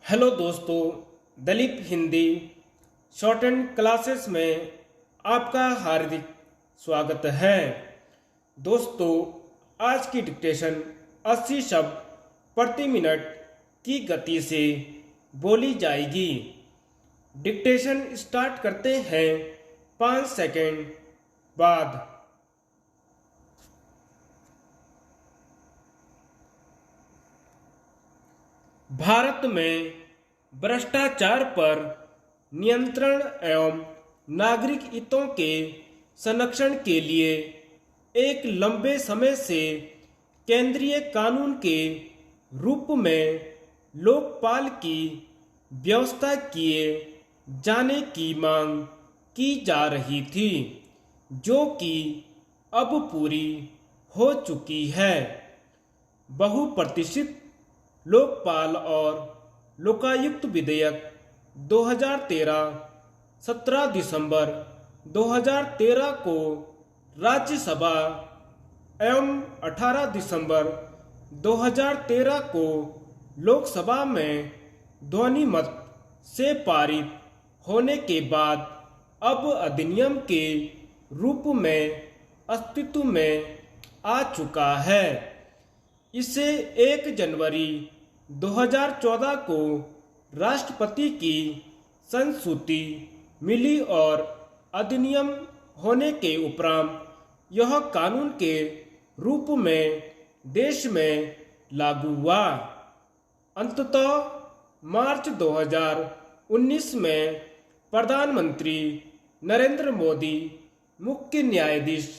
Hello दोस्तों, Dilip Hindi shorthand classes में आपका हार्दिक स्वागत है। दोस्तों, आज की डिक्टेशन 80 शब्द प्रति मिनट की गति से बोली जाएगी। डिक्टेशन स्टार्ट करते हैं 5 सेकंड बाद। भारत में भ्रष्टाचार पर नियंत्रण एवं नागरिक हितों के संरक्षण के लिए एक लंबे समय से केंद्रीय कानून के रूप में लोकपाल की व्यवस्था किए जाने की मांग की जा रही थी, जो कि अब पूरी हो चुकी है। बहुप्रतीक्षित लोकपाल और लोकायुक्त विधेयक 2013 17 दिसंबर 2013 को राज्यसभा एवं 18 दिसंबर 2013 को लोकसभा में ध्वनि मत से पारित होने के बाद अब अधिनियम के रूप में अस्तित्व में आ चुका है। इसे 1 जनवरी 2014 को राष्ट्रपति की संस्तुति मिली और अधिनियम होने के उपरांत यह कानून के रूप में देश में लागू हुआ। अंततः मार्च 2019 में प्रधानमंत्री नरेंद्र मोदी, मुख्य न्यायाधीश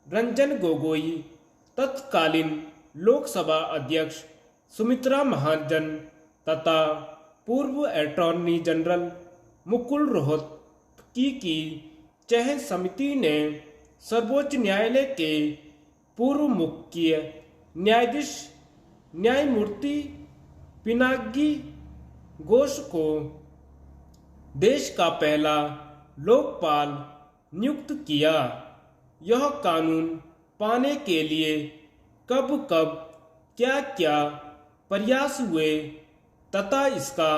रंजन गोगोई, तत्कालीन लोकसभा अध्यक्ष सुमित्रा महाजन तथा पूर्व अटॉर्नी जनरल मुकुल रोहतगी की चयन समिति ने सर्वोच्च न्यायालय के पूर्व मुख्य न्यायाधीश न्यायमूर्ति पिनाकी घोष को देश का पहला लोकपाल नियुक्त किया। यह कानून पाने के लिए कब कब क्या क्या प्रयास हुए तथा इसका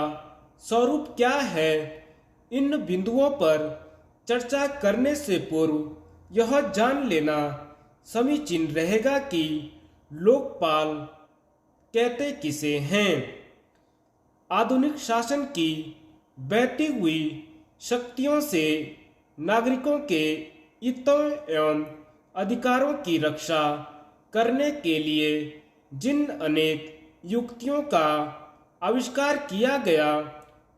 स्वरूप क्या है, इन बिंदुओं पर चर्चा करने से पूर्व यह जान लेना समीचीन रहेगा कि लोकपाल कहते किसे हैं। आधुनिक शासन की बहती हुई शक्तियों से नागरिकों के हितों एवं अधिकारों की रक्षा करने के लिए जिन अनेक युक्तियों का आविष्कार किया गया,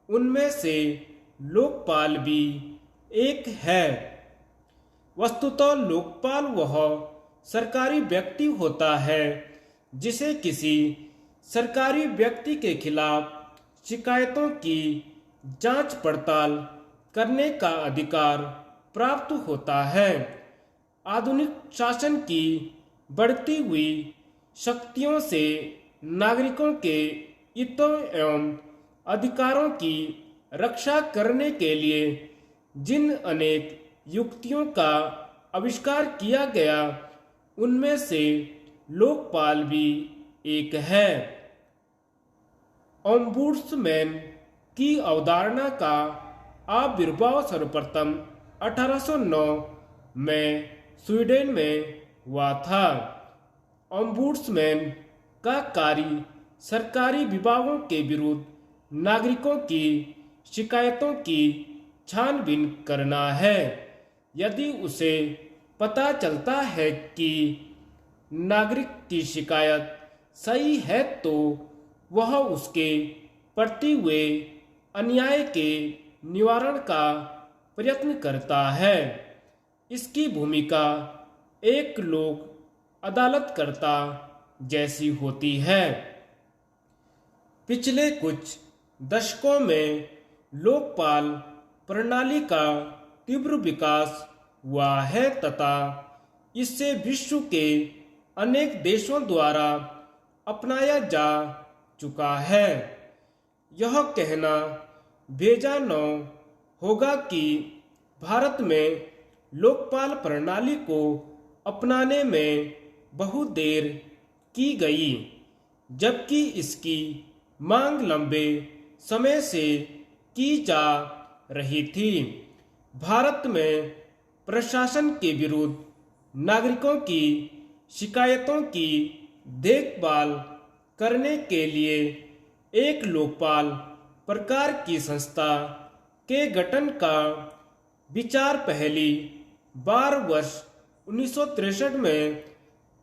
उनमें से लोकपाल भी एक है। वस्तुतः लोकपाल वह सरकारी व्यक्ति होता है जिसे किसी सरकारी व्यक्ति के खिलाफ शिकायतों की जांच पड़ताल करने का अधिकार प्राप्त होता है। आधुनिक शासन की बढ़ती हुई शक्तियों से नागरिकों के हितों एवं अधिकारों की रक्षा करने के लिए जिन अनेक युक्तियों का आविष्कार किया गया, उनमें से लोकपाल भी एक है। ओम्बुड्समैन की अवधारणा का आविर्भाव सर्वप्रथम 1809 में स्वीडन में हुआ था। ओम्बुड्समैन का कार्य सरकारी विभागों के विरुद्ध नागरिकों की शिकायतों की छानबीन करना है। यदि उसे पता चलता है कि नागरिक की शिकायत सही है, तो वह उसके प्रति हुए अन्याय के निवारण का प्रयत्न करता है। इसकी भूमिका एक लोक अदालतकर्ता जैसी होती है। पिछले कुछ दशकों में लोकपाल प्रणाली का तीव्र विकास हुआ है तथा इससे विश्व के अनेक देशों द्वारा अपनाया जा चुका है। यह कहना बेजा न होगा कि भारत में लोकपाल प्रणाली को अपनाने में बहुत देर की गई, जबकि इसकी मांग लंबे समय से की जा रही थी। भारत में प्रशासन के विरुद्ध नागरिकों की शिकायतों की देखभाल करने के लिए एक लोकपाल प्रकार की संस्था के गठन का विचार पहली बार वर्ष 1963 में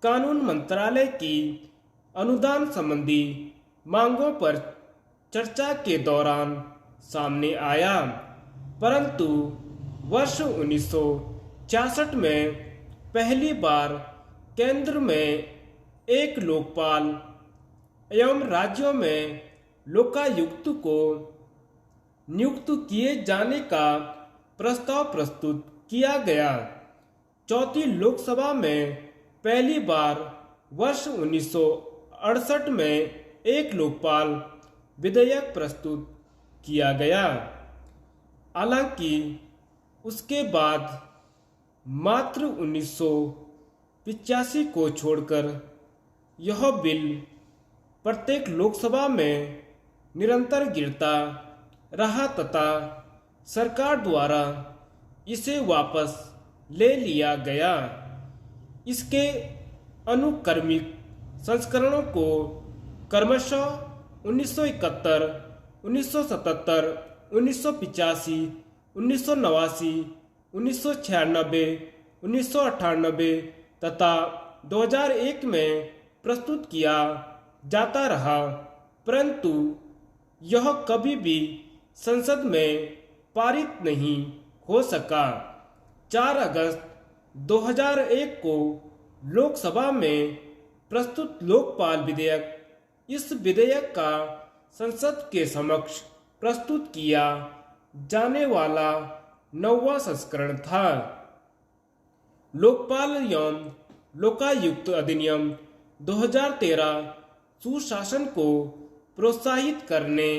कानून मंत्रालय की अनुदान संबंधी मांगों पर चर्चा के दौरान सामने आया, परंतु वर्ष 1966 में पहली बार केंद्र में एक लोकपाल एवं राज्यों में लोकायुक्त को नियुक्त किए जाने का प्रस्ताव प्रस्तुत किया गया। चौथी लोकसभा में पहली बार वर्ष 1968 में एक लोकपाल विधेयक प्रस्तुत किया गया। हालांकि उसके बाद मात्र 1985 को छोड़कर यह बिल प्रत्येक लोकसभा में निरंतर गिरता रहा तथा सरकार द्वारा इसे वापस ले लिया गया। इसके अनुक्रमिक संस्करणों को क्रमशः 1971, 1977, 1985, 1989, 1996, 1998 तथा 2001 में प्रस्तुत किया जाता रहा, परंतु यह कभी भी संसद में पारित नहीं हो सका। 4 अगस्त 2001 को लोकसभा में प्रस्तुत लोकपाल विधेयक इस विधेयक का संसद के समक्ष प्रस्तुत किया जाने वाला 9वां संस्करण था। लोकपाल एवं लोकायुक्त अधिनियम 2013 सुशासन को प्रोत्साहित करने,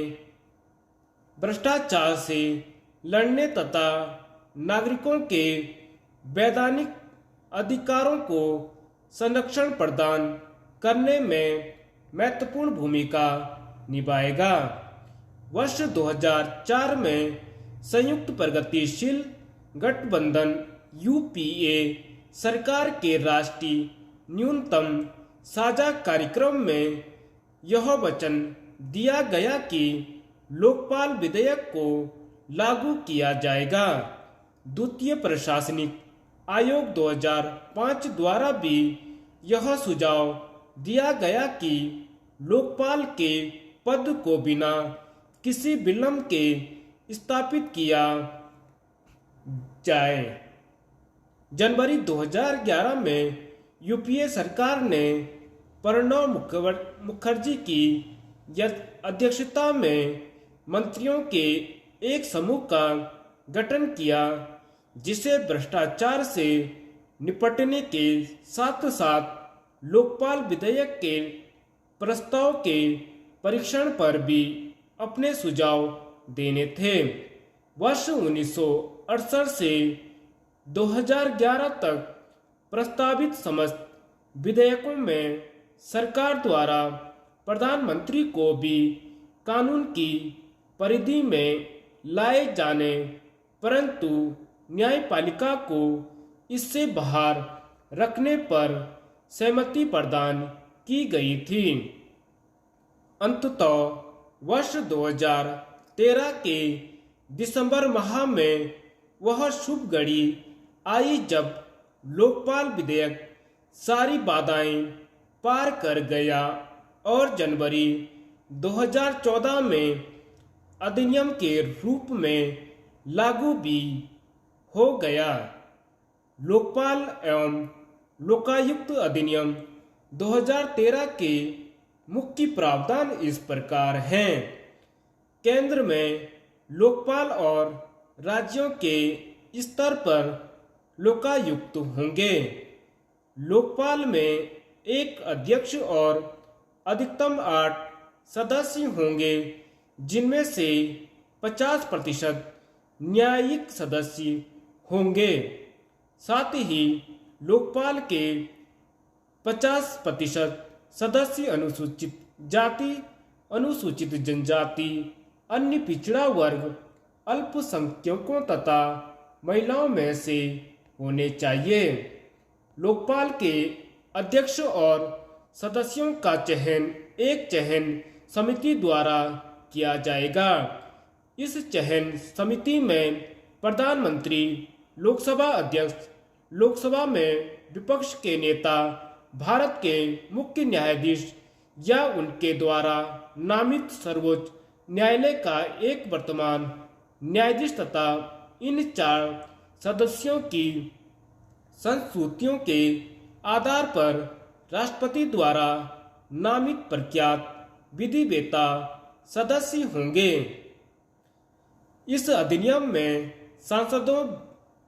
भ्रष्टाचार से लड़ने तथा नागरिकों के वैधानिक अधिकारों को संरक्षण प्रदान करने में महत्वपूर्ण भूमिका निभाएगा। वर्ष 2004 में संयुक्त प्रगतिशील गठबंधन यूपीए सरकार के राष्ट्रीय न्यूनतम साझा कार्यक्रम में यह वचन दिया गया कि लोकपाल विधेयक को लागू किया जाएगा। द्वितीय प्रशासनिक आयोग 2005 द्वारा भी यह सुझाव दिया गया कि लोकपाल के पद को बिना किसी विलंब के स्थापित किया जाए। जनवरी 2011 में यूपीए सरकार ने प्रणब मुखर्जी की अध्यक्षता में मंत्रियों के एक समूह का गठन किया, जिसे भ्रष्टाचार से निपटने के साथ साथ लोकपाल विधेयक के प्रस्ताव के परीक्षण पर भी अपने सुझाव देने थे। वर्ष 1968 से 2011 तक प्रस्तावित समस्त विधेयकों में सरकार द्वारा प्रधानमंत्री को भी कानून की परिधि में लाए जाने, परंतु न्यायपालिका को इससे बाहर रखने पर सहमति प्रदान की गई थी। अंततः वर्ष 2013 के दिसंबर माह में वह शुभ घड़ी आई जब लोकपाल विधेयक सारी बाधाएं पार कर गया और जनवरी 2014 में अधिनियम के रूप में लागू भी हो गया। लोकपाल एवं लोकायुक्त अधिनियम 2013 के मुख्य प्रावधान इस प्रकार हैं। केंद्र में लोकपाल और राज्यों के स्तर पर लोकायुक्त होंगे। लोकपाल में एक अध्यक्ष और अधिकतम 8 सदस्य होंगे, जिनमें से 50% न्यायिक सदस्य होंगे। साथ ही लोकपाल के 50% सदस्य अनुसूचित जाति, अनुसूचित जनजाति अन्य पिछड़ा वर्ग, अल्पसंख्यकों तथा महिलाओं में से होने चाहिए। लोकपाल के अध्यक्ष और सदस्यों का चयन एक चयन समिति द्वारा किया जाएगा। इस चयन समिति में प्रधानमंत्री, लोकसभा अध्यक्ष, लोकसभा में विपक्ष के नेता, भारत के मुख्य न्यायाधीश या उनके द्वारा नामित सर्वोच्च न्यायालय का एक वर्तमान न्यायाधीश तथा इन 4 सदस्यों की संस्तुतियों के आधार पर राष्ट्रपति द्वारा नामित प्रख्यात विधिवेत्ता सदस्य होंगे। इस अधिनियम में सांसदों,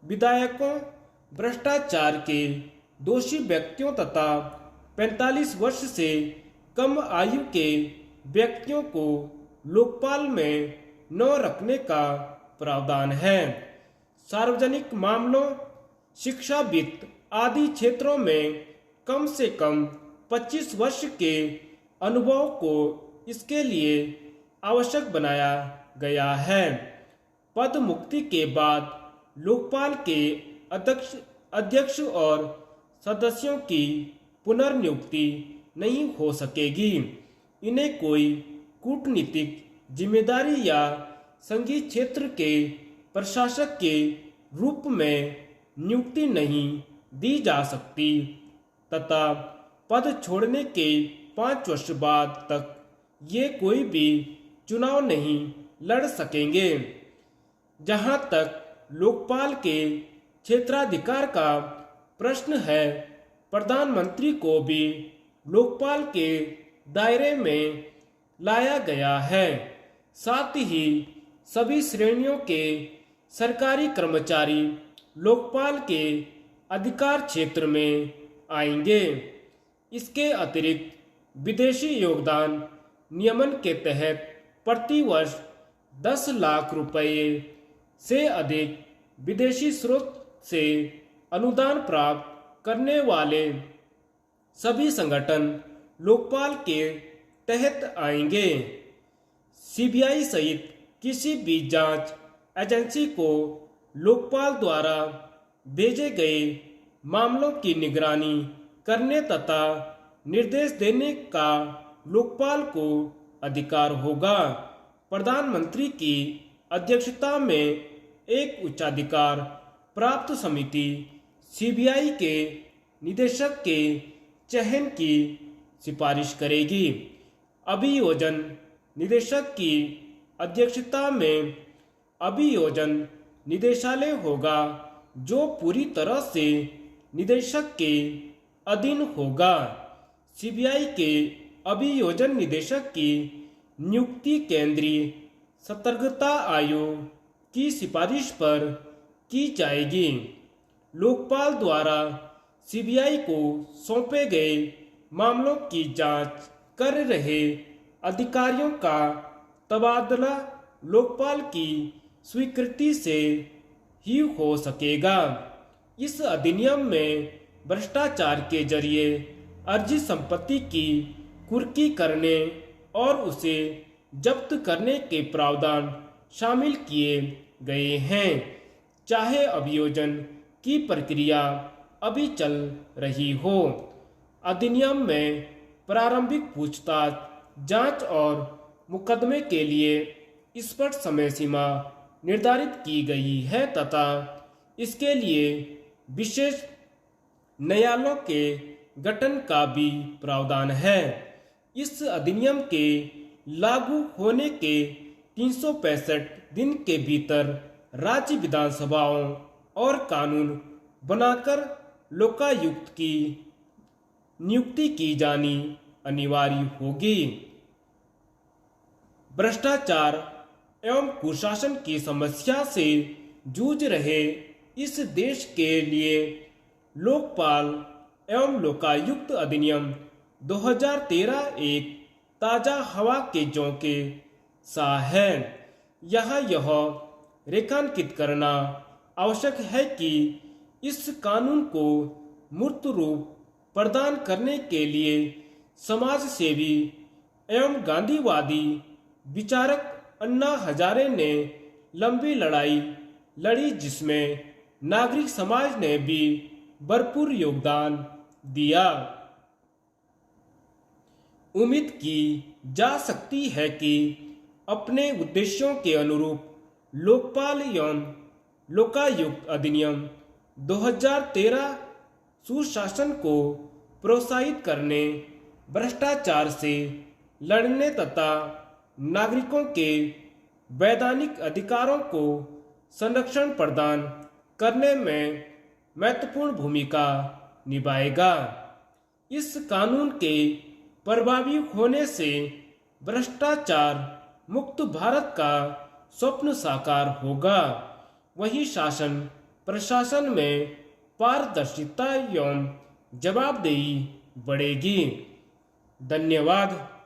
विधायकों, भ्रष्टाचार के दोषी व्यक्तियों तथा 45 वर्ष से कम आयु के व्यक्तियों को लोकपाल में न रखने का प्रावधान है। सार्वजनिक मामलों, शिक्षा, वित्त आदि क्षेत्रों में कम से कम 25 वर्ष के अनुभव को इसके लिए आवश्यक बनाया गया है। पद मुक्ति के बाद लोकपाल के अध्यक्ष और सदस्यों की पुनर्नियुक्ति नहीं हो सकेगी। इन्हें कोई कूटनीतिक जिम्मेदारी या संघीय क्षेत्र के प्रशासक के रूप में नियुक्ति नहीं दी जा सकती तथा पद छोड़ने के 5 वर्ष बाद तक ये कोई भी चुनाव नहीं लड़ सकेंगे। जहां तक लोकपाल के क्षेत्राधिकार का प्रश्न है, प्रधानमंत्री को भी लोकपाल के दायरे में लाया गया है। साथ ही सभी श्रेणियों के सरकारी कर्मचारी लोकपाल के अधिकार क्षेत्र में आएंगे। इसके अतिरिक्त विदेशी योगदान नियमन के तहत प्रति वर्ष 10 लाख रुपए से अधिक विदेशी स्रोत से अनुदान प्राप्त करने वाले सभी संगठन लोकपाल के तहत आएंगे। सीबीआई सहित किसी भी जांच एजेंसी को लोकपाल द्वारा भेजे गए मामलों की निगरानी करने तथा निर्देश देने का लोकपाल को अधिकार होगा। प्रधानमंत्री की अध्यक्षता में एक उच्चाधिकार प्राप्त समिति सीबीआई के निदेशक के चयन की सिफारिश करेगी। अभियोजन निदेशक की अध्यक्षता में अभियोजन निदेशालय होगा, जो पूरी तरह से निदेशक के अधीन होगा। सीबीआई के अभियोजन निदेशक की नियुक्ति केंद्रीय सतर्कता आयोग की सिफारिश पर की जाएगी। लोकपाल द्वारा सीबीआई को सौंपे गए मामलों की जांच कर रहे अधिकारियों का तबादला लोकपाल की स्वीकृति से ही हो सकेगा। इस अधिनियम में भ्रष्टाचार के जरिए अर्जित संपत्ति की कुर्की करने और उसे जब्त करने के प्रावधान शामिल किए गए हैं, चाहे अभियोजन की प्रक्रिया अभी चल रही हो। अधिनियम में प्रारंभिक पूछताछ, जांच और मुकदमे के लिए स्पष्ट समय सीमा निर्धारित की गई है तथा इसके लिए विशेष न्यायालयों के गठन का भी प्रावधान है। इस अधिनियम के लागू होने के 365 दिन के भीतर राज्य विधानसभाओं और कानून बनाकर लोकायुक्त की नियुक्ति की जानी अनिवार्य होगी। भ्रष्टाचार एवं कुशासन की समस्या से जूझ रहे इस देश के लिए लोकपाल एवं लोकायुक्त अधिनियम 2013 एक ताजा हवा के झोंके सा है। यहाँ यह रेखांकित करना आवश्यक है कि इस कानून को मूर्त रूप प्रदान करने के लिए समाज सेवी एवं गांधीवादी विचारक अन्ना हजारे ने लंबी लड़ाई लड़ी, जिसमें नागरिक समाज ने भी भरपूर योगदान दिया। उम्मीद की जा सकती है कि अपने उद्देश्यों के अनुरूप लोकपाल एवं लोकायुक्त अधिनियम 2013 सुशासन को प्रोत्साहित करने, भ्रष्टाचार से लड़ने तथा नागरिकों के वैधानिक अधिकारों को संरक्षण प्रदान करने में महत्वपूर्ण भूमिका निभाएगा। इस कानून के प्रभावी होने से भ्रष्टाचार मुक्त भारत का स्वप्न साकार होगा। वहीं शासन प्रशासन में पारदर्शिता एवं जवाबदेही बढ़ेगी। धन्यवाद।